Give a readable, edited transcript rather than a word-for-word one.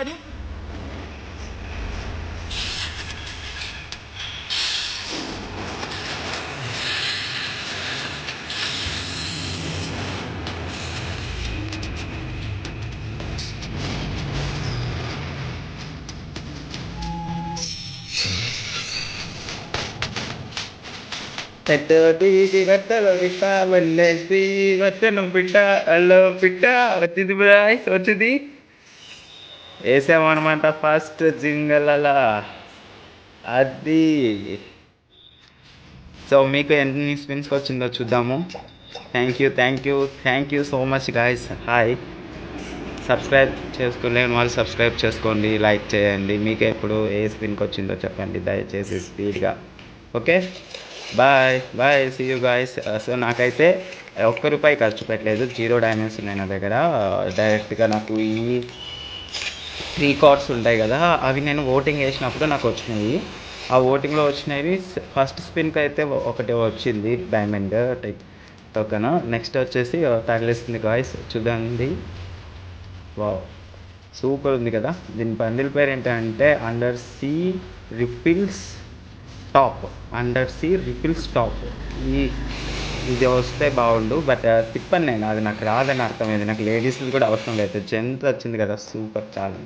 అది పిట్ట హలో పిట్ట వచ్చింది బాయ్ వచ్చింది వేసామన్నమాట ఫస్ట్ జింగల్ అలా అది. సో మీకు ఎన్ని స్పిన్స్ వచ్చిందో చూద్దాము. Thank you so much guys. Hi, subscribe చేసుకోలేని వాళ్ళు సబ్స్క్రైబ్ చేసుకోండి, లైక్ చేయండి. మీకు ఎప్పుడు ఏ స్పిన్కి వచ్చిందో చెప్పండి దయచేసి స్పీడ్గా. Okay, bye see you guys. So నాకైతే ₹1 ఖర్చు పెట్టలేదు, 0 డైమండ్స్ ఉన్నాయి నా దగ్గర. డైరెక్ట్గా నాకు ఈ 3 కార్డ్స్ ఉంటాయి కదా, అవి నేను ఓటింగ్ వేసినప్పుడు నాకు వచ్చినాయి. ఆ ఓటింగ్లో వచ్చినవి ఫస్ట్ స్పిన్కి అయితే ఒకటి వచ్చింది డైమండ్ టైప్ టోకెన్. నెక్స్ట్ వచ్చేసి తగిలిస్తుంది గాయస్, చూడండి. వావ్, సూపర్ ఉంది కదా. దీని బండిల్ పేరు ఏంటంటే అండర్ సీ రిఫిల్స్ టాప్. ఇది వస్తే బాగుండు, బట్ తిప్పను నేను, అది నాకు రాదని అర్థమైంది. నాకు లేడీస్ది కూడా అవసరం లేదు, జెంట్స్ వచ్చింది కదా, సూపర్ చాలా.